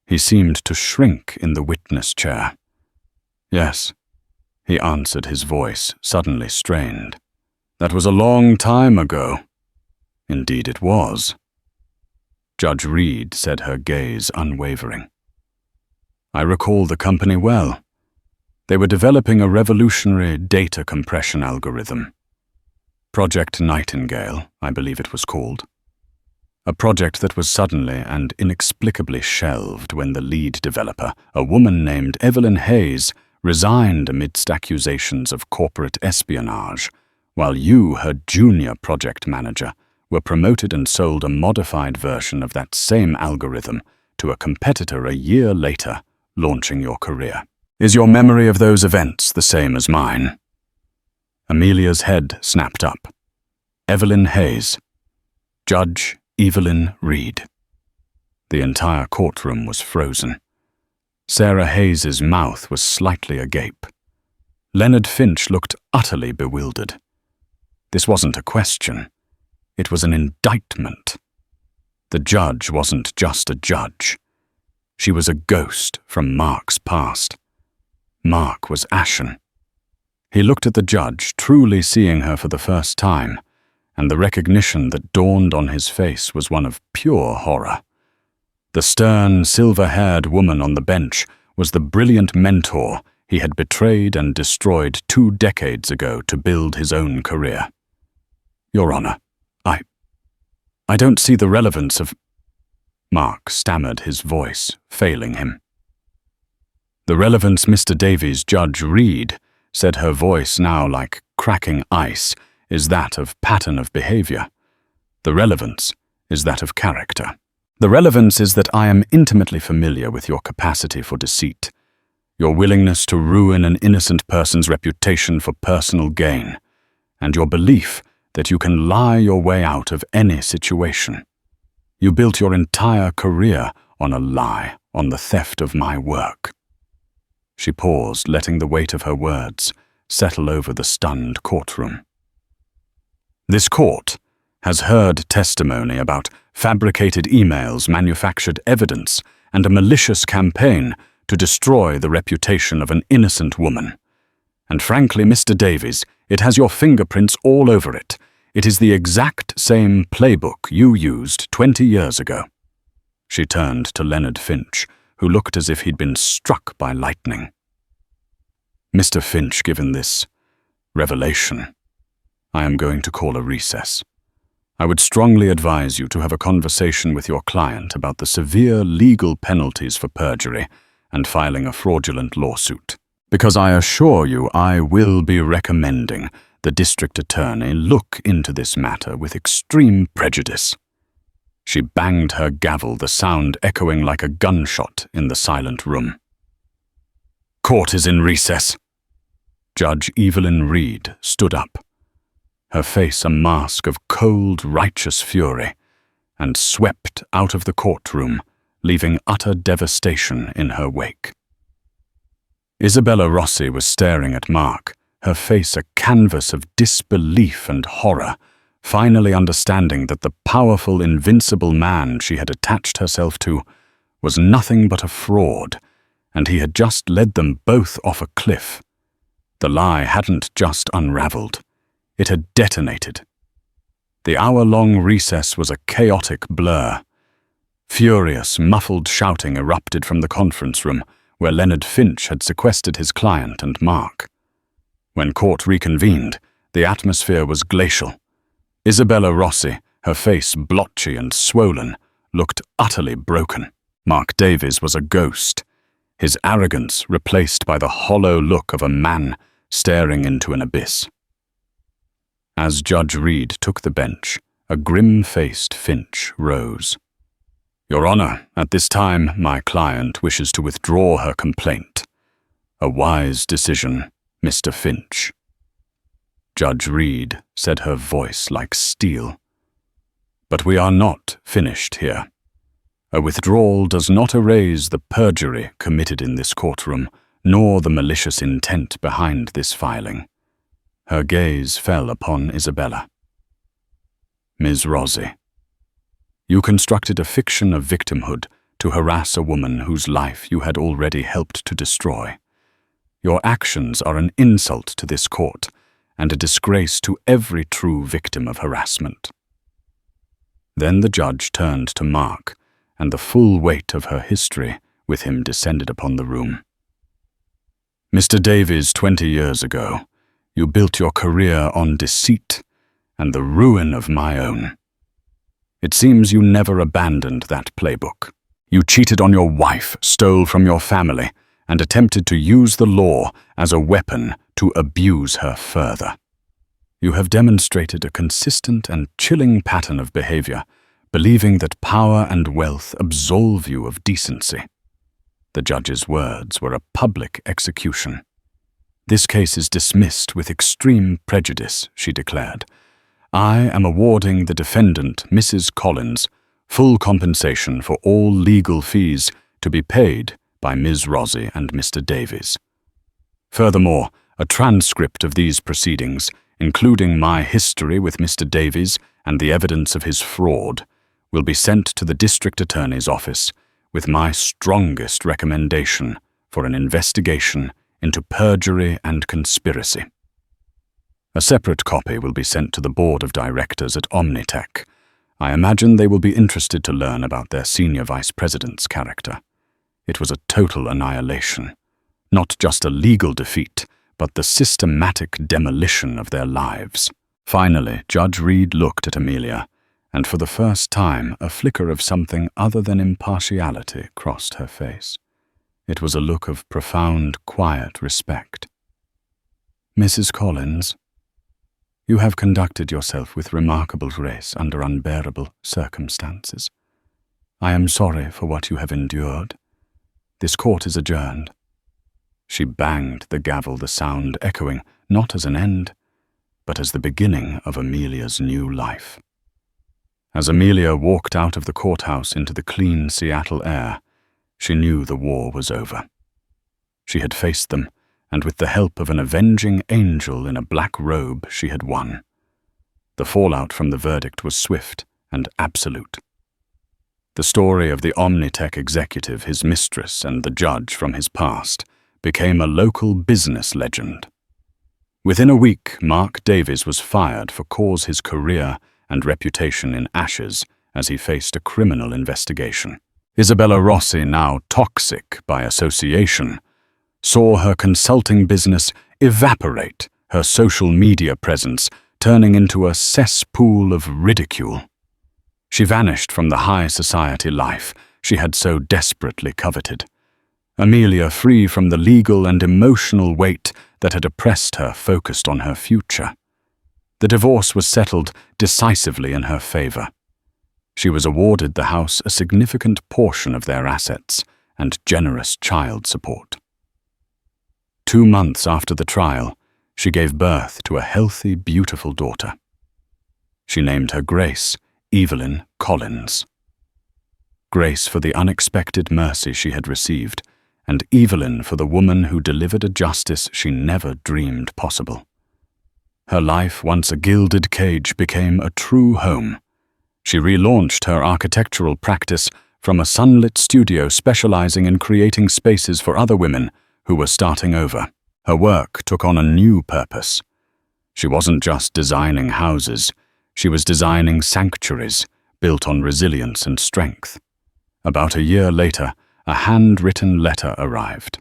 He seemed to shrink in the witness chair. Yes, he answered, his voice suddenly strained. That was a long time ago. Indeed it was. Judge Reed said, her gaze unwavering. I recall the company well. They were developing a revolutionary data compression algorithm. Project Nightingale, I believe it was called. A project that was suddenly and inexplicably shelved when the lead developer, a woman named Evelyn Hayes, resigned amidst accusations of corporate espionage, while you, her junior project manager, were promoted and sold a modified version of that same algorithm to a competitor a year later, launching your career. Is your memory of those events the same as mine? Amelia's head snapped up. Evelyn Hayes. Judge Evelyn Reed. The entire courtroom was frozen. Sarah Hayes's mouth was slightly agape. Leonard Finch looked utterly bewildered. This wasn't a question. It was an indictment. The judge wasn't just a judge. She was a ghost from Mark's past. Mark was ashen. He looked at the judge, truly seeing her for the first time, and the recognition that dawned on his face was one of pure horror. The stern, silver-haired woman on the bench was the brilliant mentor he had betrayed and destroyed 2 decades ago to build his own career. Your Honor, I don't see the relevance of... Mark stammered, his voice failing him. The relevance, Mr. Davies, Judge Reed, said, her voice now like cracking ice, is that of pattern of behavior. The relevance is that of character. The relevance is that I am intimately familiar with your capacity for deceit, your willingness to ruin an innocent person's reputation for personal gain, and your belief that you can lie your way out of any situation. You built your entire career on a lie, on the theft of my work." She paused, letting the weight of her words settle over the stunned courtroom. "This court has heard testimony about fabricated emails, manufactured evidence, and a malicious campaign to destroy the reputation of an innocent woman. And frankly, Mr. Davies, it has your fingerprints all over it. It is the exact same playbook you used 20 years ago." She turned to Leonard Finch, who looked as if he'd been struck by lightning. "Mr. Finch, given this revelation, I am going to call a recess. I would strongly advise you to have a conversation with your client about the severe legal penalties for perjury and filing a fraudulent lawsuit, because I assure you I will be recommending the district attorney look into this matter with extreme prejudice." She banged her gavel, the sound echoing like a gunshot in the silent room. "Court is in recess." Judge Evelyn Reed stood up, her face a mask of cold, righteous fury, and swept out of the courtroom, leaving utter devastation in her wake. Isabella Rossi was staring at Mark, her face a canvas of disbelief and horror, finally understanding that the powerful, invincible man she had attached herself to was nothing but a fraud, and he had just led them both off a cliff. The lie hadn't just unraveled, it had detonated. The hour-long recess was a chaotic blur. Furious, muffled shouting erupted from the conference room, where Leonard Finch had sequestered his client and Mark. When court reconvened, the atmosphere was glacial. Isabella Rossi, her face blotchy and swollen, looked utterly broken. Mark Davies was a ghost, his arrogance replaced by the hollow look of a man staring into an abyss. As Judge Reed took the bench, a grim-faced Finch rose. "Your Honor, at this time, my client wishes to withdraw her complaint. A wise decision, Mr. Finch." Judge Reed said, her voice like steel. "But we are not finished here. A withdrawal does not erase the perjury committed in this courtroom, nor the malicious intent behind this filing." Her gaze fell upon Isabella. "Ms. Rossi, you constructed a fiction of victimhood to harass a woman whose life you had already helped to destroy. Your actions are an insult to this court and a disgrace to every true victim of harassment." Then the judge turned to Mark, and the full weight of her history with him descended upon the room. "Mr. Davies, 20 years ago, you built your career on deceit and the ruin of my own. It seems you never abandoned that playbook. You cheated on your wife, stole from your family, and attempted to use the law as a weapon to abuse her further. You have demonstrated a consistent and chilling pattern of behavior, believing that power and wealth absolve you of decency." The judge's words were a public execution. "This case is dismissed with extreme prejudice," she declared. "I am awarding the defendant, Mrs. Collins, full compensation for all legal fees to be paid by Ms. Rossi and Mr. Davies. Furthermore, a transcript of these proceedings, including my history with Mr. Davies and the evidence of his fraud, will be sent to the district attorney's office with my strongest recommendation for an investigation into perjury and conspiracy. A separate copy will be sent to the board of directors at Omnitech. I imagine they will be interested to learn about their senior vice president's character. It was a total annihilation, not just a legal defeat, but the systematic demolition of their lives." Finally, Judge Reed looked at Amelia, and for the first time a flicker of something other than impartiality crossed her face. It was a look of profound, quiet respect. "Mrs. Collins, you have conducted yourself with remarkable grace under unbearable circumstances. I am sorry for what you have endured. This court is adjourned." She banged the gavel, the sound echoing, not as an end, but as the beginning of Amelia's new life. As Amelia walked out of the courthouse into the clean Seattle air, she knew the war was over. She had faced them, and with the help of an avenging angel in a black robe, she had won. The fallout from the verdict was swift and absolute. The story of the Omnitech executive, his mistress, and the judge from his past became a local business legend. Within a week, Mark Davies was fired for cause his career and reputation in ashes as he faced a criminal investigation. Isabella Rossi, now toxic by association, saw her consulting business evaporate, her social media presence turning into a cesspool of ridicule. She vanished from the high society life she had so desperately coveted. Amelia, free from the legal and emotional weight that had oppressed her, focused on her future. The divorce was settled decisively in her favor. She was awarded the house a significant portion of their assets and generous child support. 2 months after the trial, she gave birth to a healthy, beautiful daughter. She named her Grace Evelyn Collins. Grace for the unexpected mercy she had received, and Evelyn for the woman who delivered a justice she never dreamed possible. Her life, once a gilded cage, became a true home. She relaunched her architectural practice from a sunlit studio specializing in creating spaces for other women who were starting over. Her work took on a new purpose. She wasn't just designing houses, she was designing sanctuaries built on resilience and strength. About a year later, a handwritten letter arrived.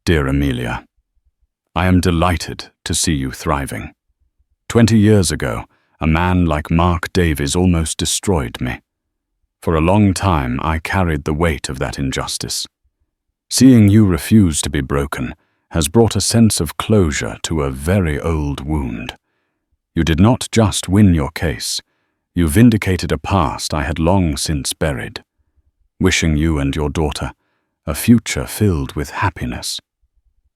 Dear Amelia, I am delighted to see you thriving. 20 years ago, a man like Mark Davies almost destroyed me. For a long time, I carried the weight of that injustice. Seeing you refuse to be broken has brought a sense of closure to a very old wound. You did not just win your case, you vindicated a past I had long since buried, wishing you and your daughter a future filled with happiness.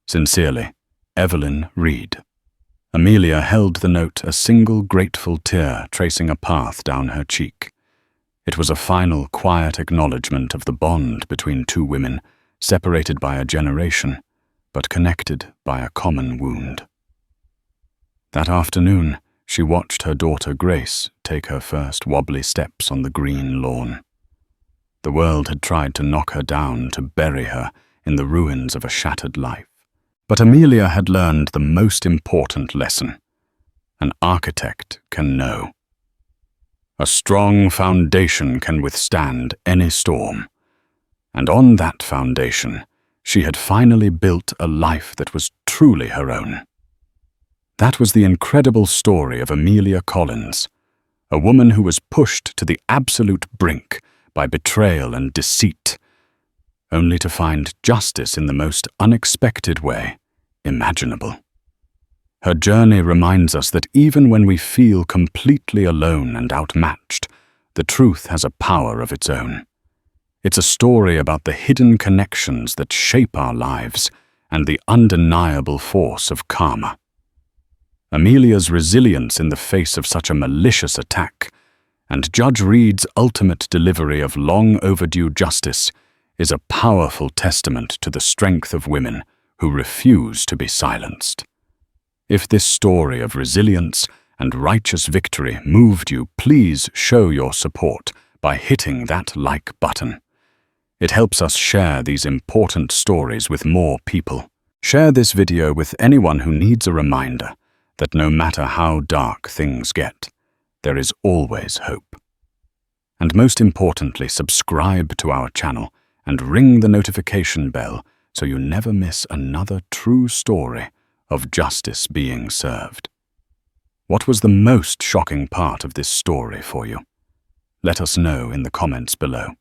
Sincerely, Evelyn Reed. Amelia held the note, a single grateful tear tracing a path down her cheek. It was a final, quiet acknowledgement of the bond between two women, separated by a generation, but connected by a common wound. That afternoon, she watched her daughter Grace take her first wobbly steps on the green lawn. The world had tried to knock her down, to bury her in the ruins of a shattered life. But Amelia had learned the most important lesson an architect can know. A strong foundation can withstand any storm. And on that foundation, she had finally built a life that was truly her own. That was the incredible story of Amelia Collins, a woman who was pushed to the absolute brink by betrayal and deceit, only to find justice in the most unexpected way imaginable. Her journey reminds us that even when we feel completely alone and outmatched, the truth has a power of its own. It's a story about the hidden connections that shape our lives and the undeniable force of karma. Amelia's resilience in the face of such a malicious attack, and Judge Reed's ultimate delivery of long overdue justice, is a powerful testament to the strength of women who refuse to be silenced. If this story of resilience and righteous victory moved you, please show your support by hitting that like button. It helps us share these important stories with more people. Share this video with anyone who needs a reminder that no matter how dark things get, there is always hope. And most importantly, subscribe to our channel and ring the notification bell so you never miss another true story of justice being served. What was the most shocking part of this story for you? Let us know in the comments below.